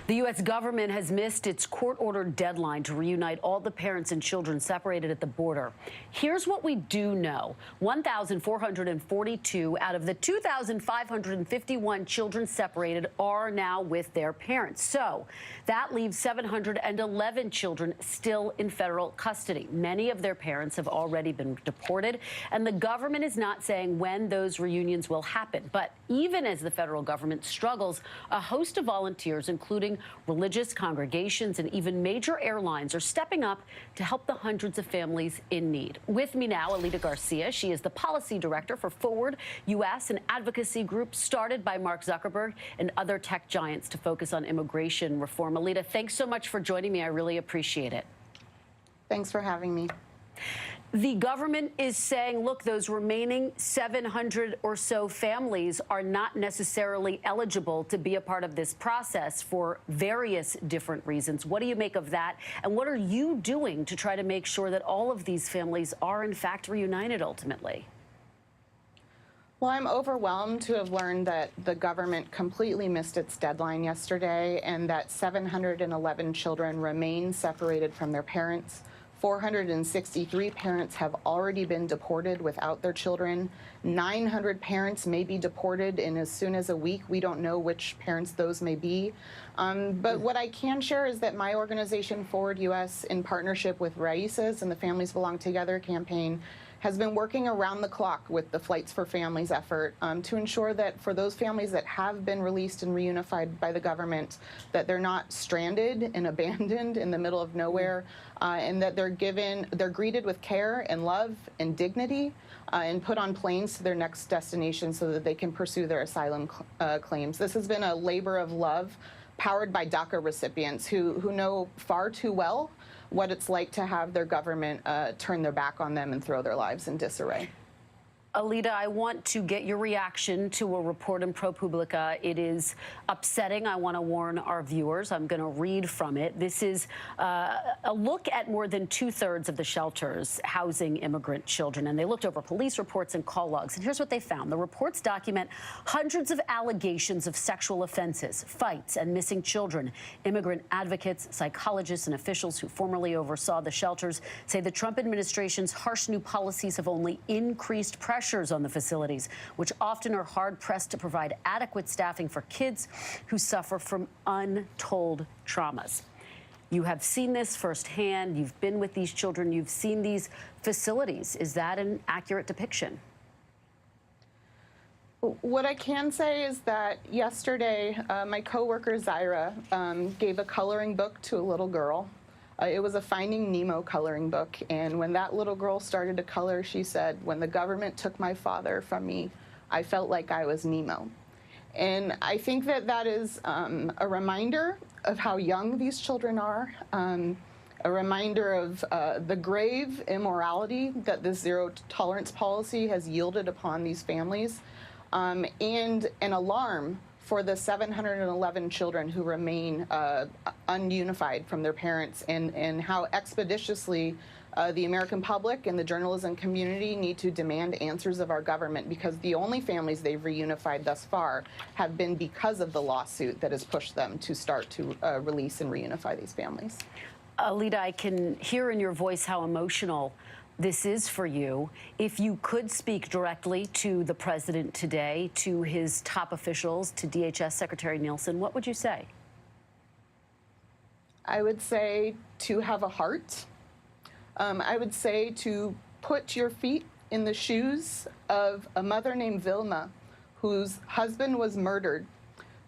The U.S. government has missed its court-ordered deadline to reunite all the parents and children separated at the border. Here's what we do know. 1,442 out of the 2,551 children separated are now with their parents. So that leaves 711 children still in federal custody. Many of their parents have already been deported, and the government is not saying when those reunions will happen. But even as the federal government struggles, a host of volunteers, including religious congregations and even major airlines, are stepping up to help the hundreds of families in need. With me now, Alida Garcia. She is the policy director for Forward U.S., an advocacy group started by Mark Zuckerberg and other tech giants to focus on immigration reform. Alida, thanks so much for joining me. I really appreciate it. Thanks for having me. The government is saying, look, those remaining 700 or so families are not necessarily eligible to be a part of this process for various different reasons. What do you make of that? And what are you doing to try to make sure that all of these families are, in fact, reunited ultimately? Well, I'm overwhelmed to have learned that the government completely missed its deadline yesterday and that 711 children remain separated from their parents. 463 parents have already been deported without their children. 900 parents may be deported in as soon as a week. We don't know which parents those may be. But what I can share is that my organization, Forward U.S., in partnership with Raíces and the Families Belong Together campaign, has been working around the clock with the Flights for Families effort to ensure that for those families that have been released and reunified by the government, that they're not stranded and abandoned in the middle of nowhere, and that they're greeted with care and love and dignity and put on planes to their next destination so that they can pursue their asylum claims. This has been a labor of love powered by DACA recipients who know far too well what it's like to have their government turn their back on them and throw their lives in disarray. Alida, I want to get your reaction to a report in ProPublica. It is upsetting. I want to warn our viewers. I'm going to read from it. This is a look at more than two-thirds of the shelters housing immigrant children, and they looked over police reports and call logs. And here's what they found. The reports document hundreds of allegations of sexual offenses, fights, and missing children. Immigrant advocates, psychologists, and officials who formerly oversaw the shelters say the Trump administration's harsh new policies have only increased pressure on the facilities, which often are hard-pressed to provide adequate staffing for kids who suffer from untold traumas. You have seen this firsthand. You've been with these children. You've seen these facilities. Is that an accurate depiction? What I can say is that yesterday, my coworker Zaira gave a coloring book to a little girl. It was a Finding Nemo coloring book, and when that little girl started to color, she said, "When the government took my father from me, I felt like I was Nemo." And I think that that is a reminder of how young these children are, a reminder of the grave immorality that this zero-tolerance policy has yielded upon these families, and an alarm for the 711 children who remain ununified from their parents, and how expeditiously the American public and the journalism community need to demand answers of our government, because the only families they've reunified thus far have been because of the lawsuit that has pushed them to start to release and reunify these families. Alida, I can hear in your voice how emotional this is for you. If you could speak directly to the president today, to his top officials, to DHS Secretary Nielsen, what would you say? I would say to have a heart. I would say to put your feet in the shoes of a mother named Vilma, whose husband was murdered,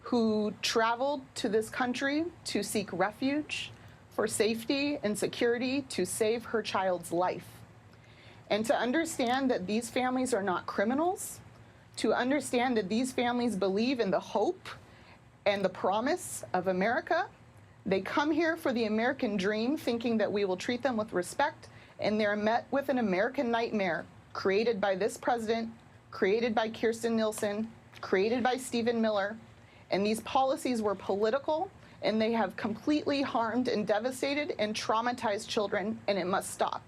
who traveled to this country to seek refuge for safety and security to save her child's life. And to understand that these families are not criminals, to understand that these families believe in the hope and the promise of America. They come here for the American dream, thinking that we will treat them with respect, and they're met with an American nightmare created by this president, created by Kirstjen Nielsen, created by Stephen Miller. And these policies were political, and they have completely harmed and devastated and traumatized children, and it must stop.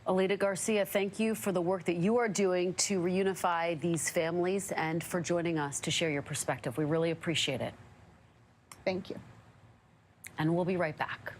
Alida Garcia, thank you for the work that you are doing to reunify these families and for joining us to share your perspective. We really appreciate it. Thank you. And we'll be right back.